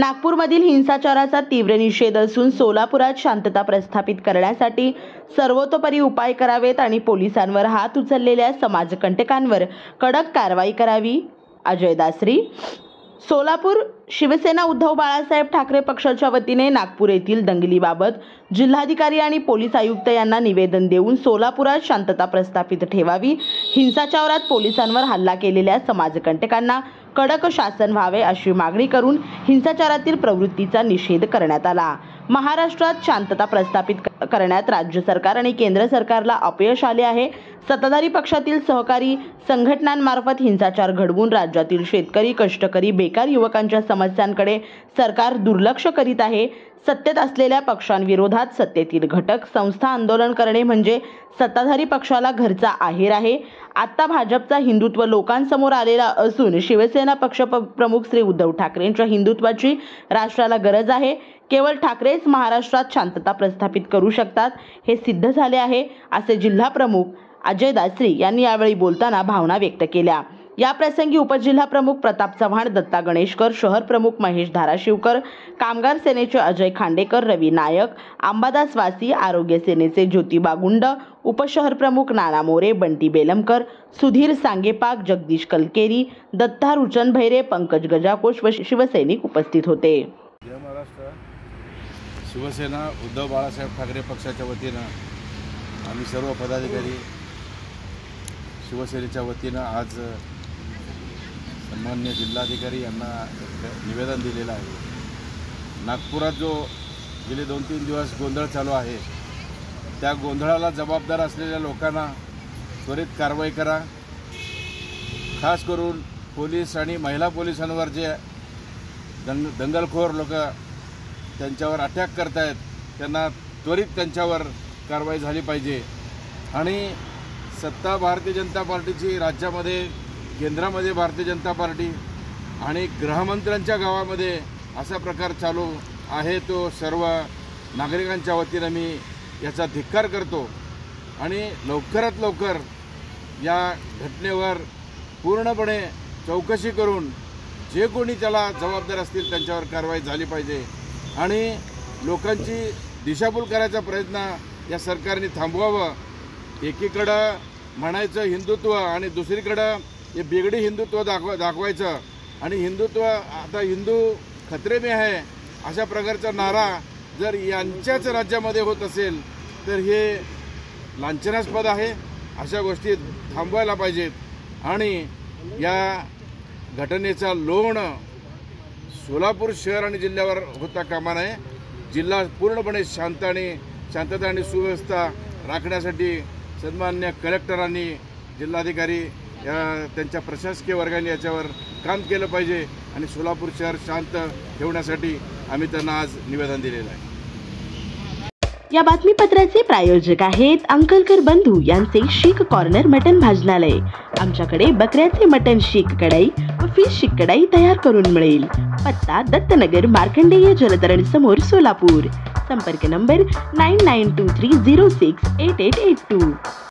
नागपूरमधील हिंसाचाराचा तीव्र निषेध असून सोलापुरात शांतता प्रस्थापित करण्यासाठी सर्वतोपरी उपाय करावेत आणि पोलिसांवर हात उचललेल्या समाजकंटकांवर कडक कारवाई करावी। अजय दासरी, सोलापूर। शिवसेना उद्धव बाळासाहेब ठाकरे पक्षाच्या वतीने नागपूर येथील दंगलीबाबत जिल्हाधिकारी आणि पोलीस आयुक्त यांना निवेदन देऊन सोलापुरात शांतता प्रस्थापित ठेवावी, हिंसाचारात पोलिसांवर हल्ला केलेल्या समाजकंटकांना कडक शासन व्हावे अशी मागणी करून हिंसाचारातील प्रवृत्तीचा निषेध करण्यात आला। महाराष्ट्रात शांतता प्रस्थापित करण्यात राज्य सरकार आणि केंद्र सरकारला अपयश आले आहे। सत्ताधारी पक्षातील सहकारी संघटनांमार्फत हिंसाचार घडवून राज्यातील शेतकरी, कष्टकरी, बेकार युवकांच्या समस्यांकडे सरकार दुर्लक्ष करीत आहे। सत्तेत असलेल्या पक्षांविरोधात सत्तेतील घटक संस्था आंदोलन करणे म्हणजे सत्ताधारी पक्षाला घरचा आहेर आहे। आता भाजपचा हिंदुत्व लोकांसमोर आलेला असून शिवसेना पक्ष प्रमुख श्री उद्धव ठाकरेंच्या हिंदुत्वाची राष्ट्राला गरज आहे। केवळ ठाकरेच महाराष्ट्रात शांतता प्रस्थापित करू शकतात हे सिद्ध झाले आहे, असे जिल्हा प्रमुख अजय दासरी यांनी यावेळी बोलताना भावना व्यक्त केल्या। या प्रसंगी उपजिल्हा प्रमुख प्रताप चव्हाण, दत्ता गणेशकर, शहर प्रमुख महेश धाराशिवकर, कामगार सेनेचे अजय खांडेकर, रवी नायक, अंबादास वासी, आरोग्य सेनेचे ज्योतिबा गुंड, उपशहर प्रमुख नाना मोरे, बंटी बेलमकर, सुधीर सांगेपाक, जगदीश कलकेरी, दत्ता रुचन भैरे, पंकज गजाकोश व शिवसैनिक उपस्थित होते। जय महाराष्ट्र। शिवसेना उद्धव बाळासाहेब ठाकरे पक्षाच्या वतीनं आम्ही सर्व पदाधिकारी शिवसेनेच्या वतीनं आज सन्माननीय जिल्हाधिकारी यांना निवेदन दिलेलं आहे। नागपुरात जो गेले 2-3 दिवस गोंधळ चालू आहे, त्या गोंधळाला जबाबदार असलेल्या लोकांना त्वरित कारवाई करा। खास करून पोलीस आणि महिला पोलिसांवर जे दंगलखोर लोक त्यांच्यावर अटॅक करतायत, त्यांना त्वरित त्यांच्यावर कारवाई झाली पाहिजे। आणि सत्ता भारतीय जनता पार्टीची राज्यामध्ये, केंद्रामध्ये भारतीय जनता पार्टी आणि गृहमंत्र्यांच्या गावामध्ये असा प्रकार चालू आहे, तो सर्व नागरिकांच्या वतीनं मी याचा धिक्कार करतो आणि लवकरात लवकर या घटनेवर पूर्णपणे चौकशी करून जे कोणी त्याला जबाबदार असतील त्यांच्यावर कारवाई झाली पाहिजे आणि लोकांची दिशाभूल करायचा प्रयत्न या सरकारने थांबवावं। एकीकडं म्हणायचं हिंदुत्व आणि दुसरीकडं हे बिगडी हिंदुत्व दाखवायचं आणि हिंदुत्व आता हिंदू खतरे में आहे अशा प्रकारचा नारा जर यांच्याच राज्यामध्ये होत असेल तर हे लांछनास्पद आहे। अशा गोष्टी थांबवायला पाहिजेत आणि या घटनेचा लोण सोलापूर शहर आणि जिल्ह्यावर होता कामा नये। जिल्हा पूर्णपणे शांतता आणि सुव्यवस्था राखण्यासाठी सन्माननीय कलेक्टरांनी, जिल्हाधिकारी त्यांच्या प्रशासकीय वर्गाने याच्यावर काम केलं पाहिजे आणि सोलापूर शहर शांत ठेवण्यासाठी आम्ही त्यांना आज निवेदन दिलेलं आहे। या बातमीपत्राचे प्रायोजक आहेत अंकलकर बंधू यांचे शीख कॉर्नर मटन भाजनालय। आमच्याकडे बकऱ्याचे मटन शीख कढई व फिश शीख कढई तयार करून मिळेल। पत्ता दत्तनगर मार्कंडेय जलतरण समोर सोलापूर। संपर्क नंबर 9923068882।